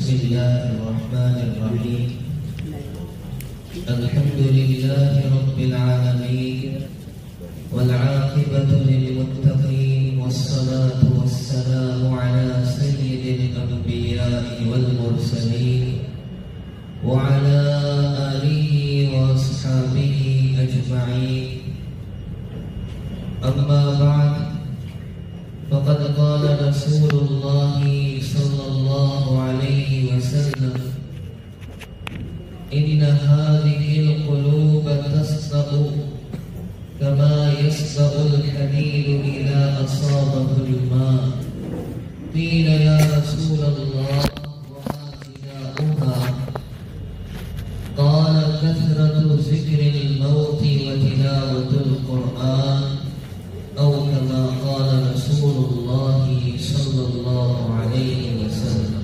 بسم الله الرحمن الرحيم الحمد لله رب العالمين والعاقبة للمتقين والصلاة والسلام على سيد الأنبياء والمرسلين وعلى آله وأصحابه أجمعين أما بعد فقد قال رسول الله صلى الله عليه وسلم إن هذه القلوب تصدأ كما يصدأ الحديد إذا أصابه الماء قيل يا رسول الله وما جزاؤها قال كثرة ذكر الموت وتلاوة القرآن أو كما قال رسول الله صلى الله عليه وسلم.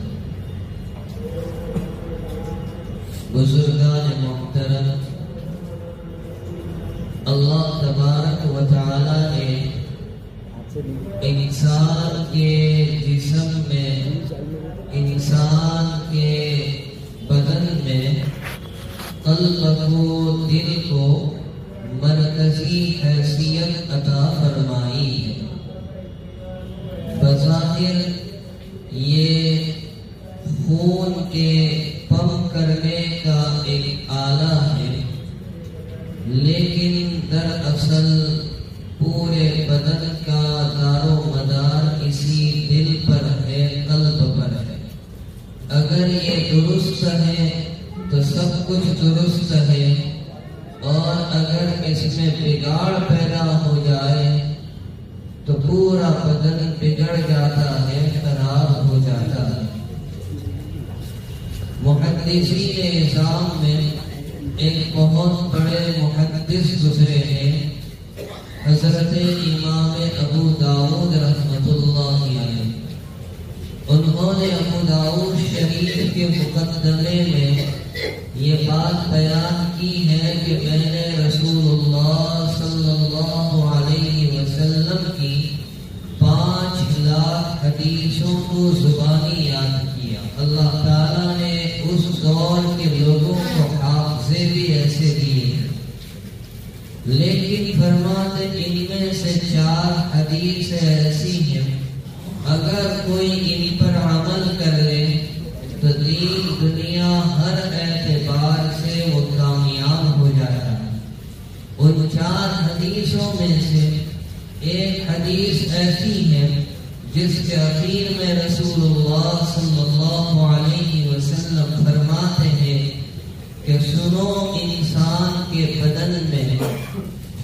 بزرگان محترم، اللہ تبارک و تعالی نے انسان کے جسم میں، انسان کے بدن میں قلب کو، دل کو مرکزی حیثیت عطا فرمائی ہے۔ بظاہر یہ خون کے پمپ کرنے کا ایک آلہ ہے، لیکن دراصل پورے بدن کا دار و مدار اسی دل پر ہے، قلب پر ہے۔ اگر یہ درست ہے تو سب کچھ درست ہے، اور اگر اس میں بگاڑ پیدا ہو جائے تو پورا بدن بگڑ جاتا ہے، خراب ہو جاتا ہے۔ محدثین نظام میں ایک بہت بڑے محدث گزرے ہیں، حضرت امام ابو داؤد رحمۃ اللہ علیہ۔ انہوں نے ابو داؤد شریف کے مقدمے میں یہ بات بیان کی ہے کہ میں نے رسول اللہ صلی اللہ علیہ وسلم کی 5,00,000 حدیثوں کو زبانی یاد کیا۔ اللہ تعالیٰ نے اس دور کے لوگوں کو حافظے بھی ایسے دیے، لیکن فرماتے ان میں سے 4 حدیثیں ایسی ہیں اگر کوئی ان پر عمل کر لے تو دین دنیا ہر اعتبار سے وہ کامیاب ہو جاتا ہے۔ ان 4 حدیثوں میں سے ایک حدیث ایسی ہے جس کے اخیر میں رسول اللہ صلی اللہ علیہ وسلم فرماتے ہیں کہ سنو، انسان کے بدن میں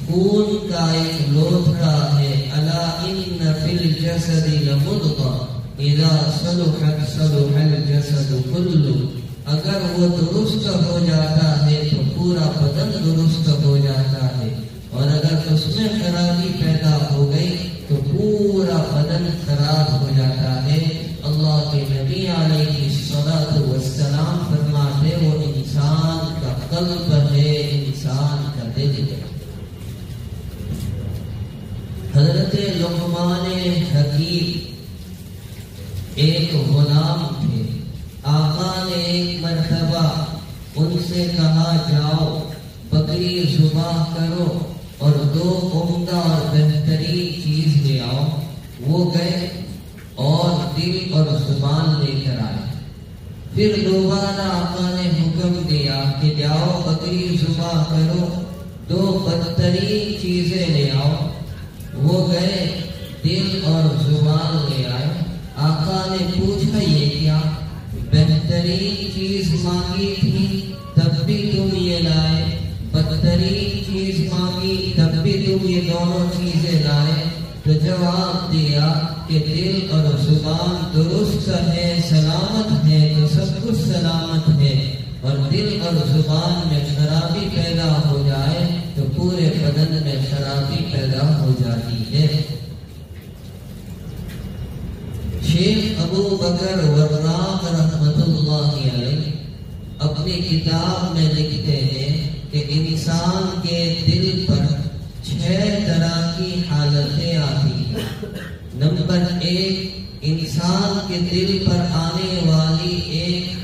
خون کا ایک لوتھڑا ہے، الا ان فی الجسد لمضغہ اذا صلحت صلح الجسد کلہ۔ اگر وہ درست ہو جاتا ہے تو پورا بدن درست ہو جاتا ہے، اور اگر اس میں خرابی پیدا ہو گئی تو پورا بدن خراب ہو جاتا ہے۔ اللہ کے نبی علیہ الصلاۃ والسلام فرماتے وہ انسان کا قلب ہے، انسان کا دل ہے۔ حضرت لقمان حکیم ایک غلام تھے۔ آقا نے ایک مرتبہ ان سے کہا جاؤ بکری ذبح کرو اور 2 عمدہ اور بہترین چیز لے آؤ۔ وہ گئے اور دل اور زبان لے کر آئے۔ پھر دوبارہ آقا نے حکم دیا کہ جاؤ بکری ذبح کرو، 2 بدترین چیزیں لے آؤ۔ وہ گئے، دل اور زبان لے آئے۔ آقا نے پوچھا یہ کیا؟ بہترین چیز مانگی تھی تب بھی تم یہ لائے، بدترین چیز مانگی تب بھی تم یہ دونوں چیزیں لائے۔ تو جواب دیا کہ دل اور زبان درست ہے، سلامت ہے تو سب کچھ سلامت ہے، اور دل اور زبان میں خرابی پیدا ہو جائے تو پورے بدن میں خرابی پیدا ہو جاتی ہے۔ شیخ ابو بکر وراق رحمۃ اللہ علیہ اپنی کتاب میں لکھتے ہیں کہ انسان کے دل پر 6 طرح کی حالتیں آتی ہیں۔ نمبر 1، انسان کے دل پر آنے والی ایک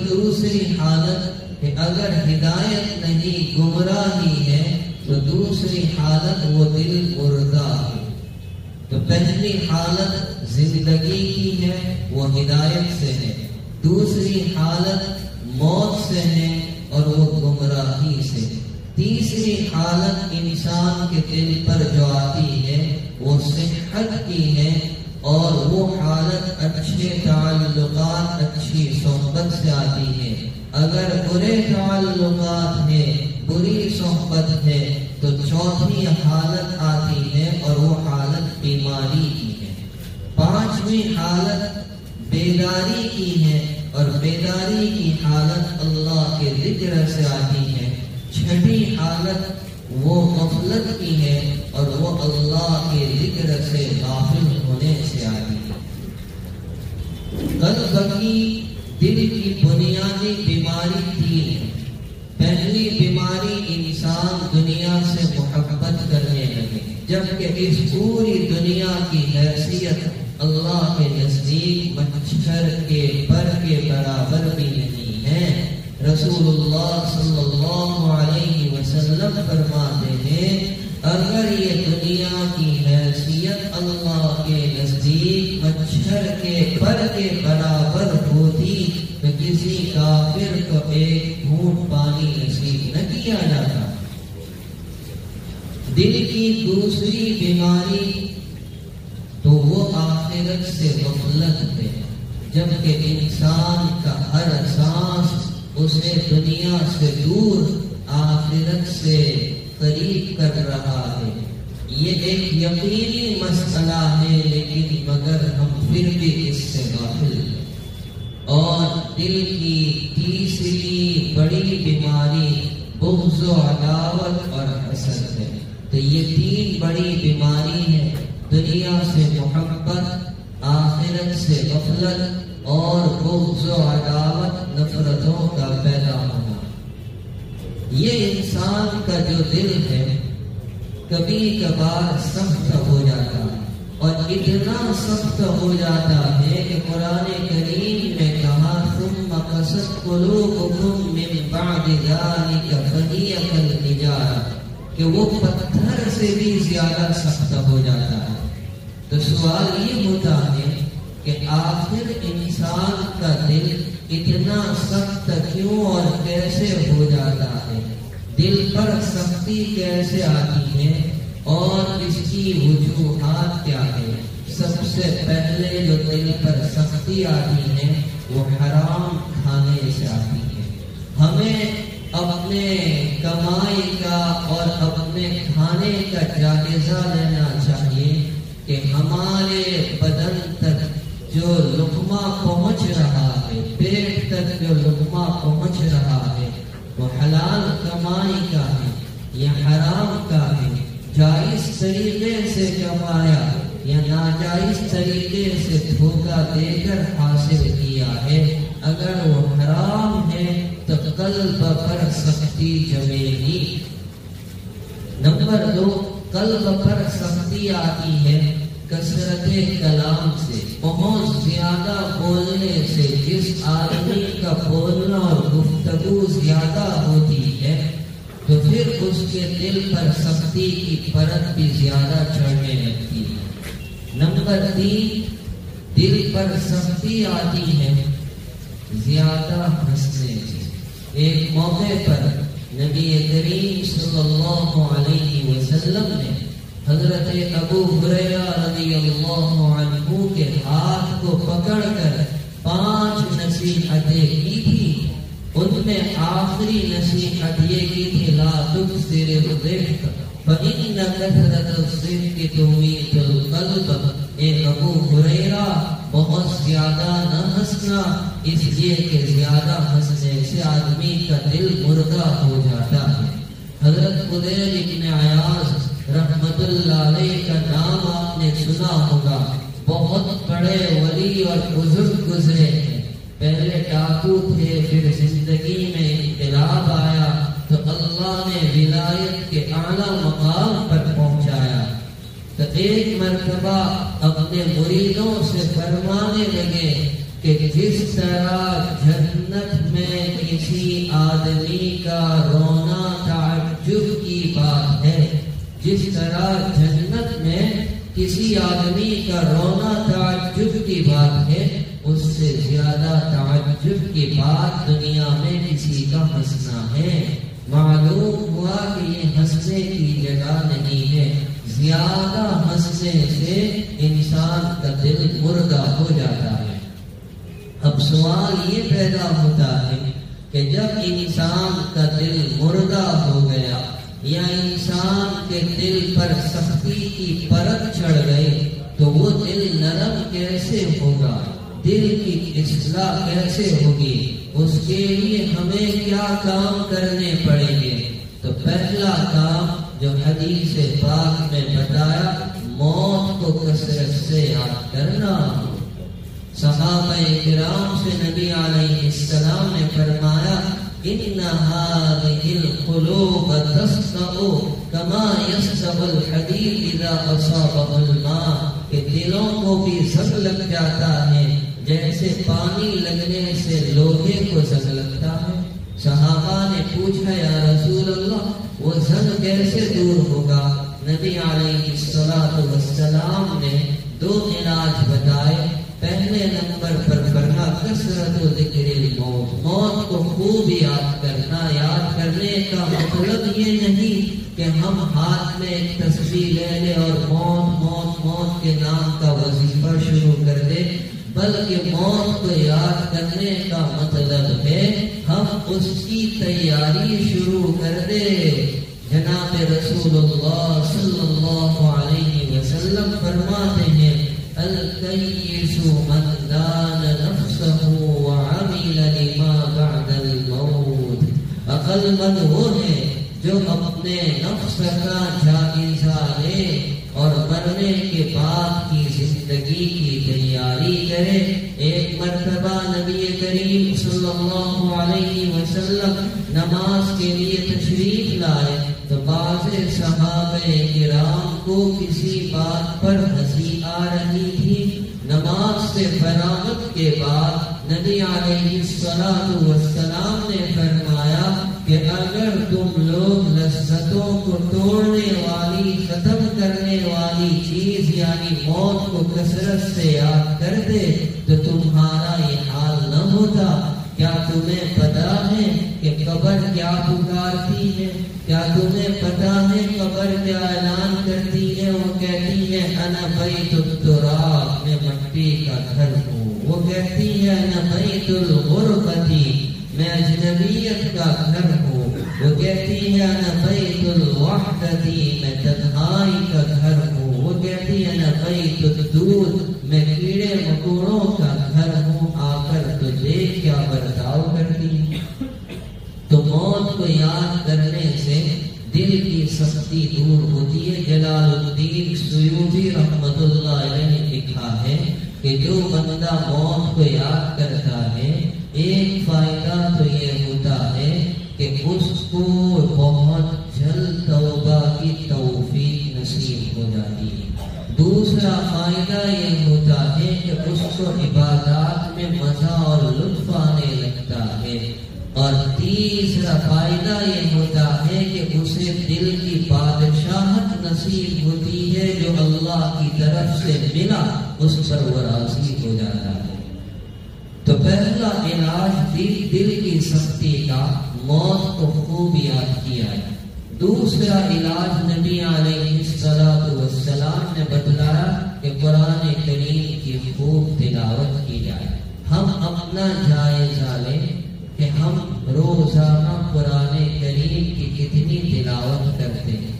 دوسری حالت کہ اگر ہدایت نہیں گمراہی ہے تو دوسری حالت وہ دل مردہ ہے. تو پہلی حالت زندگی کی ہے وہ ہدایت سے ہے، دوسری حالت موت سے ہے اور وہ گمراہی سے. تیسری حالت انسان کے دل پر جو آتی ہے وہ صحت کی ہے اور وہ حالت اچھے تعلقات اچھی صحبت سے آتی ہے. اگر برے تعلقات ہیں، بری صحبت ہے تو چوتھی حالت آتی ہے اور وہ حالت بیماری کی ہے. پانچویں حالت بیداری کی ہے اور بیداری کی حالت اللہ کے ذکر سے آتی ہے. چھٹی حالت وہ غفلت کی ہے اور وہ اللہ کے ذکر سے غافل ہونے سے آتی ہے. قلب کی دل کی بنیادی بیماری تین ہے. پہلی بیماری انسان دنیا سے محبت کرنے لگے، جبکہ اس پوری دنیا کی حیثیت اللہ کے نزدیک مچھر کے پر کے برابر بھی نہیں ہے. رسول اللہ صلی اللہ علیہ وسلم فرماتے ہیں اگر یہ دنیا کی حیثیت اللہ کے نزدیک مچھر کے پر کے برابر ہوتی تو کسی کافر کو ایک گھونٹ پانی نصیب نہ کیا جاتا. دل کی دوسری بیماری تو وہ آخرت سے غفلت ہے، جبکہ انسان کا ہر سانس اسے دنیا سے دور آخرت سے قریب کر رہا ہے. یہ ایک یقینی مسئلہ ہے لیکن مگر ہم پھر بھی اس سے غافل ہیں. اور دل کی تیسری بڑی بیماری بغض و عداوت اور حسد ہے. تو یہ تین بڑی بیماری ہے، دنیا سے محبت، آخرت سے غفلت اور بغض و عداوت نفرتوں کا پیدا ہونا. یہ انسان کا جو دل ہے کبھی کبھار سخت ہو جاتا ہے اور اتنا سخت ہو جاتا ہے کہ قرآن کریم نے کہا ثم قست قلوبکم من بعد ذلک فہی کالحجارہ، کہ وہ پتھر سے بھی زیادہ سخت ہو جاتا ہے. تو سوال یہ ہوتا ہے کہ آخر انسان کا دل اتنا سخت کیوں اور کیسے ہو جاتا ہے؟ دل پر سختی کیسے آتی ہے اور اس کی وجوہات کیا ہے؟ سب سے پہلے جو دل پر سختی آتی ہے وہ حرام کھانے سے آتی ہے. ہمیں اپنے کمائی کا اور اپنے کھانے کا جائزہ لینا چاہیے کہ ہمارے بدن تک جو لقمہ پہنچ رہا ہے، پیٹ تک جو لقمہ پہنچ رہا ہے وہ حلال کمائی کا ہے یا حرام کا ہے، جائز طریقے سے کمایا یا ناجائز طریقے سے دھوکہ دے کر حاصل کیا ہے. اگر وہ حرام ہے تو قلب پر سختی جمے گی. نمبر 2، قلب پر سختی آتی ہے کثرت کلام سے، بہت زیادہ بولنے سے. جس آدمی کا بولنا اور گفتگو زیادہ ہوتی ہے تو پھر اس کے دل پر سختی کی پرت بھی زیادہ چڑھنے لگتی ہے. نمبر 3، دل پر سختی آتی ہے زیادہ ہنسنے سے. ایک موقع پر نبی کریم صلی اللہ علیہ وسلم نے حضرت ابو ہریرہ رضی اللہ عنہ کے ہاتھ کو پکڑ کر 5 نصیحتیں کی تھی. ان میں آخری نصیحت یہ کی تھی لا تکثر الضحک فإن كثرة الضحك تميت القلب. اے ابو ہریرہ بہت زیادہ نہ ہنسنا، اس لیے کہ زیادہ ہنسنے سے آدمی کا دل مردہ ہو جاتا ہے. حضرت فضیل ابن عیاض رحمت اللہ علیہ کا نام آپ نے سنا ہوگا. بہت بڑے ولی اور بزرگ گزرے ہیں. پہلے ڈاکو تھے، پھر زندگی میں انقلاب آیا تو اللہ نے ولایت کے اعلیٰ مقام پر پہنچایا. تو ایک مرتبہ اپنے مریدوں سے فرمانے لگے کہ جس طرح جنت میں جس طرح جنت میں کسی آدمی کا رونا تعجب کی بات ہے، اس سے زیادہ تعجب کی بات دنیا میں کسی کا ہنسنا ہے۔ معلوم ہوا کہ یہ ہنسنے کی جگہ نہیں ہے، زیادہ ہنسنے سے انسان کا دل مردہ ہو جاتا ہے۔ اب سوال یہ پیدا ہوتا ہے کہ جب انسان کا دل مردہ ہو گیا یا انسان کے دل پر سختی کی پرت چڑھ گئی تو وہ دل نرم کیسے ہوگا، دل کی اصلاح کیسے ہوگی، اس کے لیے ہمیں کیا کام کرنے پڑیں گے؟ تو پہلا کام جو حدیث پاک میں بتایا، موت کو کثرت سے یاد کرنا۔ صحابہ کرام سے نبی علیہ السلام نے فرمایا، ان هذه القلوب تصدع كما يصدع الحديد اذا اصابه الماء، کہ دلوں کو بھی زنگ لگ جاتا ہے جیسے پانی لگنے سے لوہے کو زنگ لگتا ہے۔ صحابہ نے پوچھا، یا رسول اللہ وہ زنگ کیسے دور ہوگا؟ نبی علیہ السلام نے 2 علاج بتائے۔ پہلے نمبر پر فرما کثرت و ذکر الموت، موت کو خوب یاد کرنا۔ یاد کرنے کا مطلب یہ نہیں کہ ہم ہاتھ میں ایک تسبیح لے لیں اور موت موت موت کے نام کا وظیفہ شروع کر دیں، بلکہ موت کو یاد کرنے کا مطلب ہے ہم اس کی تیاری شروع کر دیں۔ جناب رسول اللہ صلی اللہ علیہ وسلم فرماتے ہیں، الکیس من دان نفسه وعمل لما بعد الموت، عقل مند وہ ہے جو اپنے نفس کا جائزہ لے اور مرنے کے بعد کی زندگی کی تیاری کرے۔ ایک مرتبہ نبی کریم صلی اللہ علیہ وسلم نماز کے لیے تشریف لائے تو بعض صحابہ کرام کو کسی بات پر ہنسی آ رہی تھی۔ نماز سے فراغت کے بعد نبی علیہ السلام نے فرمایا کہ اگر تم لوگ لذتوں کو توڑنے والی، ختم کرنے والی چیز یعنی موت کو کثرت سے یاد کرتے تو تمہارا یہ حال نہ ہوتا۔ کیا تمہیں پتا ہے کہ قبر کیا پکارتی ہے؟ کیا تمہیں پتا ہے قبر کیا اعلان کرتی ہے؟ وہ کہتی ہے انا بیت التراب، میں مٹی کا گھر ہوں۔ وہ کہتی ہے انا بیت الغربتی، میں اجنبیت کا گھر ہوں۔ وہ کہتی ہے انا بیت الوحدتی، میں تنہائی کا گھر ہوں۔ وہ کہتی ہے انا بیت الدود، میں کیڑے مکوڑوں کا گھر ہوں۔ آ کر تو دیکھ کیا برتاؤ کرتی ہے۔ تو موت کو یاد کرنے سے دل کی سختی دور ہوتی ہے۔ جلال الدین سیوطی رحمت اللہ علیہ نے لکھا ہے کہ جو بندہ موت کو یاد کرتا ہے، ایک فائدہ تو یہ ہوتا ہے کہ اس کو بہت جلد توبہ کی توفیق نصیب ہو جاتی ہے۔ دوسرا فائدہ یہ ہوتا ہے کہ اس کو عبادات میں مزہ اور لطف آنے لگتا ہے۔ اور تیسرا فائدہ یہ ہوتا ہے کہ اسے دل کی بادشاہت نصیب ہوتی ہے، جو اللہ کی طرف سے ملا اس پر وہ راضی ہو جاتا ہے۔ تو پہلا علاج دل کی سختی کا، موت کو خوب یاد کیا ہے۔ دوسرا علاج نبی علیہ السلام نے بتلایا کہ قرآن کریم کی خوب تلاوت کی جائے۔ ہم اپنا جائزہ لیں کہ ہم روزانہ قرآن کریم کی کتنی تلاوت کرتے ہیں۔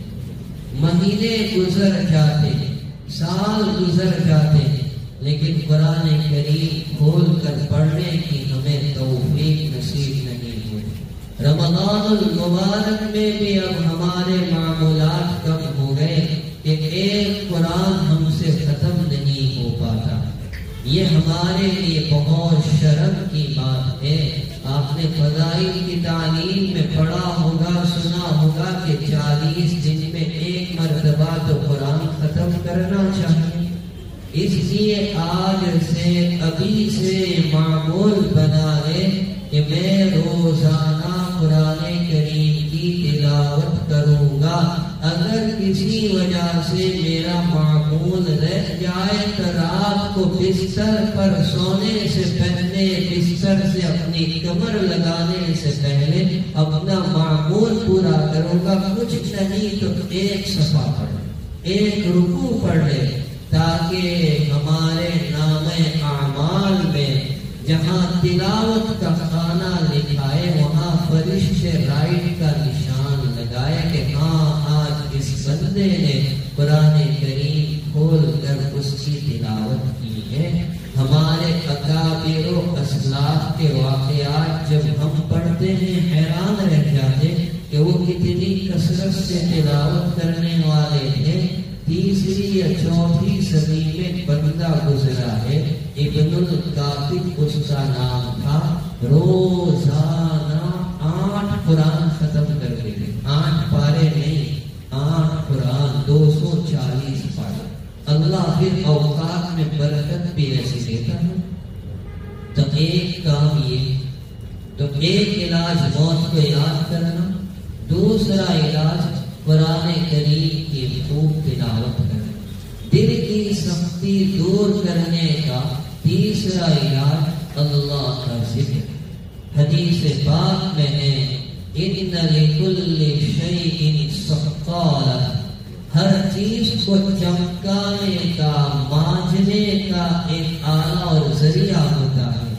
مہینے گزر جاتے ہیں، سال گزر جاتے ہیں، لیکن قرآن کریم کھول کر پڑھنے کی ہمیں توفیق نصیب نہیں ہوئی۔ رمضان المبارک میں بھی اب ہمارے معمولات کم ہو گئے کہ ایک قرآن ہم سے ختم نہیں ہو پاتا۔ یہ ہمارے لیے بہت شرم کی بات ہے۔ آپ نے فضائل کی تعلیم میں پڑھا ہوگا، سنا ہوگا کہ 40 دن میں ایک مرتبہ تو قرآن ختم کرنا چاہیے۔ اس لیے آج سے، ابھی سے معمول بنا لے کہ میں روزانہ قرآن کریم کی تلاوت کروں گا۔ اگر کسی وجہ سے میرا معمول رہ جائے تو رات کو بستر پر سونے سے پہلے بستر سے اپنی کمر لگانے سے پہلے اپنا معمول پورا کروں گا، کچھ نہیں تو ایک صفحہ پڑھ ایک رکوع پڑھ لے، تاکہ ہمارے نام اعمال میں جہاں تلاوت کا خانہ لکھا ہے وہاں فرشتے رائٹ کا نشان لگائے کہ ہاں آج اس بندے نے قرآن کریم کھول کر اس کی تلاوت کی ہے۔ ہمارے اکابر و اسلاف کے واقعات جب ہم پڑھتے ہیں حیران رہ جاتے کہ وہ کتنی کثرت سے تلاوت کرنے والے ہیں۔ تیسری یا چوتھی صدی میں بندہ گزرا ہے، ابن القاتب اس کا نام تھا، روزانہ 8 قرآن ختم کرتے تھے، 8 پارے نہیں، 8 قرآن 240 پارے۔ اللہ پھر اوقات میں برکت بھی ایسی دیتا ہے۔ تو ایک کام یہ، تو ایک علاج موت کو یاد کرنا، دوسرا علاج قرآن کریم کی خوب تلاوت کرنا، دل کی سختی دور کرنے کا تیسرا علاج اللہ کا ذکر۔ حدیث پاک میں ہے ان لکل شیء سقالہ، ہر چیز کو چمکانے کا مانجنے کا ایک آلہ اور ذریعہ ہوتا ہے۔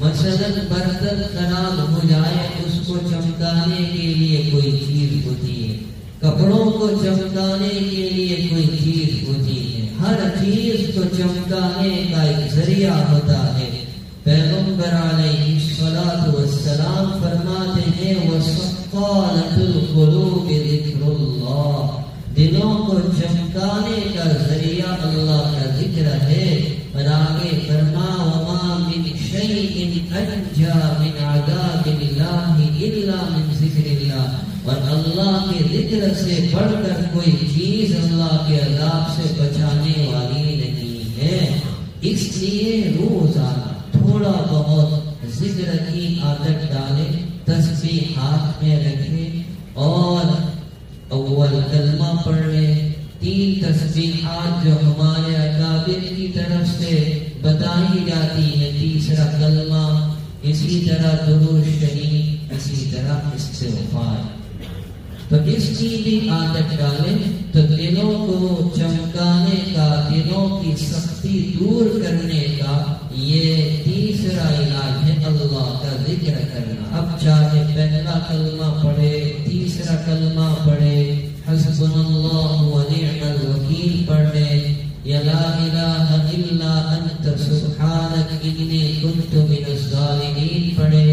مثلاً برتن خراب ہو جائے اس کو چمکانے کے لیے کوئی چیز ہوتی ہے، کپڑوں کو چمکانے کے لیے کوئی چیز ہوتی ہے، ہر چیز کو چمکانے کا ایک ذریعہ ہوتا ہے۔ پیغمبر علیہ الصلوۃ والسلام فرماتے ہیں وَسَقَّالَةُ الْقُلُوبِ ذِكْرُ اللَّهِ، دلوں کو چمکانے کا ذریعہ اللہ کا ذکر ہے۔ اور آگے فرما وَمَا مِنْ شَيْءٍ أَنْجَى مِنْ عَذَابِ اللَّهِ إِلَّا مِنْ ذِكْرِ اللَّهِ، اور اللہ کے ذکر سے بڑھ کر کوئی چیز اللہ کے عذاب سے بچانے والی نہیں ہے۔ اس لیے روزانہ تھوڑا بہت ذکر کی عادت ڈالے، تسبیح ہاتھ میں رکھے اور اول کلمہ پڑھ لے، 3 تسبیحات جو ہمارے اکابر کی طرف سے بتائی جاتی ہے، تیسرا کلمہ، اسی طرح درود شریف، اسی طرح استغفار۔ تو اس کی بھی عادت ڈالیں تو دلوں کو چمکانے کا، دلوں کی سختی دور کرنے کا یہ تیسرا علاج ہے، اللہ کا ذکر کرنا۔ اب چاہے پہلا کلمہ پڑھے، تیسرا کلمہ پڑھے، حسبنا اللہ ونعم الوکیل پڑھ لے، یا لا الہ الا انت سبحانک انی کنت من الظالمین پڑھے،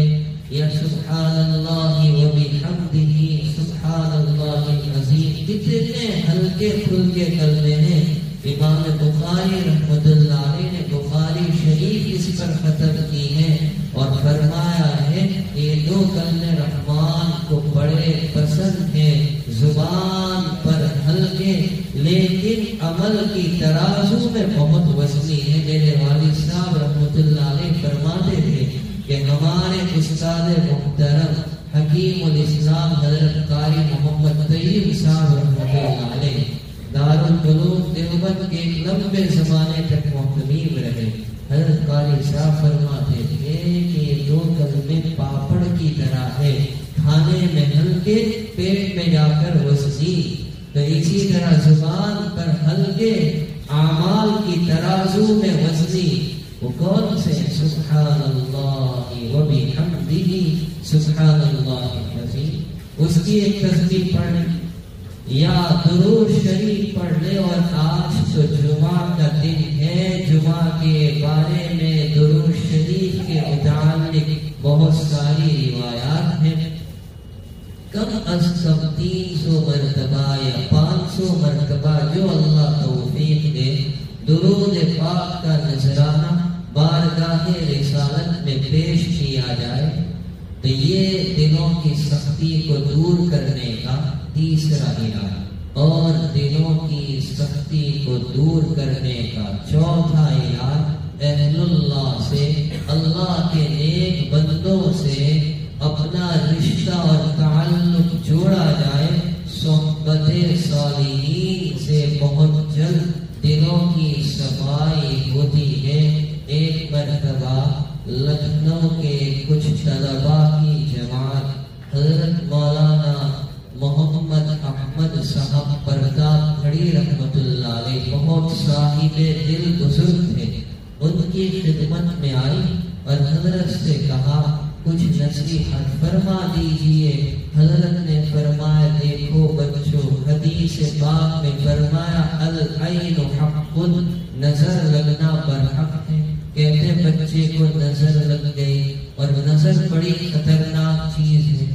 یا سبحان اللہ وبحمدہ سبحان اللہ العظیم۔ کتنے ہلکے پھلکے کلمے ہیں۔ امام بخاری رحمۃ اللہ علیہ نے بخاری شریف اس پر ختم کی ہے اور فرمایا ہے یہ 2 کلمے رحمان کو بڑے پسند ہیں، زبان پر ہلکے لیکن عمل کی ترازو میں بہت وزنی ہے۔ میرے والد صاحب رحمۃ اللہ علیہ فرماتے تھے کہ ہمارے استاد محترم حکیم الاسلام حضرت قاری محمد طیب صاحب رحمۃ اللہ علیہ دارالعلوم دیوبند کے لمبے زمانے تک محتمیم رہے۔ حضرت قاری صاحب فرماتے تھے کہ یہ 2 کلمے پاپڑ کی طرح ہے، کھانے میں ہلکے، پیٹ میں جا کر وزنی۔ تو اسی طرح زبان پر ہلکے، اعمال کی ترازو میں وزنی۔ وہ کون سے؟ سبحان اللہ وبحمدہ سبحان اللہ العظیم۔ اس کی ایک تسبیح پڑھ یا درود شریف پڑھ لے۔ اور آج تو جمعہ کا دن ہے، جمعہ کے بارے میں درود شریف کے متعلق بہت ساری روایات ہیں۔ کم از کم 300 مرتبہ یا 500 مرتبہ جو اللہ توفیق دے درود پاک کا نذرانہ بارگاہ رسالت میں پیش کیا جائے تو یہ دلوں کی سختی کو دور کرنے کا تیسرا علاج، اور دلوں کی سختی کو دور کرنے کا چوتھا علاج اہل اللہ سے، اللہ کے نیک بندوں سے اپنا رشتہ اور تعلق جوڑا جائے، صحبت صالحین سے بہت جلد دلوں کی صفائی ہوتی ہے۔ ایک مرتبہ لکھنؤ کے کچھ طلبا کی جماعت حضرت مولانا محمد احمد صاحب پرداب کھڑی رحمت اللہ علیہ، بہت صاحب دل بزرگ تھے، ان کی خدمت میں آئی اور حضرت سے کہا کچھ نصیحت فرما دیجئے۔ حضرت نے فرمایا دیکھو بچوں، حدیث پاک میں فرمایا العین حق، نظر لگنا برحق ہے۔ کہتے بچے کو نظر لگ گئی اور نظر بڑی خطرناک چیز ہے،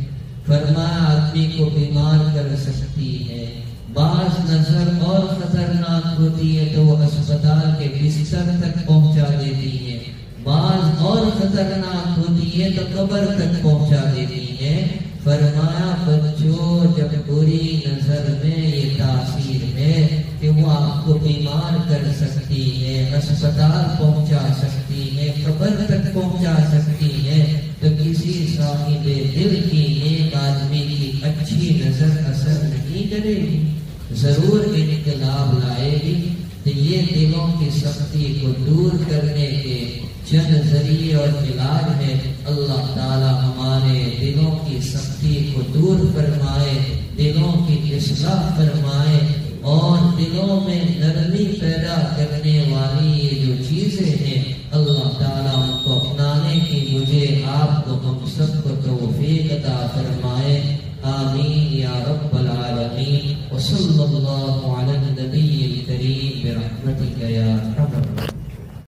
فرمایا آدمی کو بیمار کر سکتی ہے۔ بعض نظر اور خطرناک ہوتی ہے تو وہ اسپتال کے بستر تک پہنچا دیتی ہے، بعض اور خطرناک ہوتی ہے تو قبر تک پہنچا دیتی ہے۔ فرمایا بچوں، جب بری نظر میں یہ تاثیر ہے کہ وہ آپ کو بیمار کر سکتی ہے، اسپتال پہنچا سکتی ہے، قبر تک پہنچا سکتی ہے، تو کسی صاحب دل کی ایک آدمی کی اچھی نظر اثر نہیں کرے گی، ضرور انقلاب لائے گی۔ تو یہ دلوں کی سختی کو دور کرنے کے چند ذریعے اور علاج ہے۔ اللہ تعالی ہمارے دلوں کی سختی کو دور فرمائے، دلوں کی اصلاح فرمائے، اور دلوں میں نرمی پیدا کرنے والی یہ جو چیزیں ہیں اللہ تعالیٰ ان کو اپنانے کی مجھے آپ کو ہم سب کو توفیق عطا فرمائے۔ آمین یا رب العالمین۔ وصلی اللہ علی النبی الکریم۔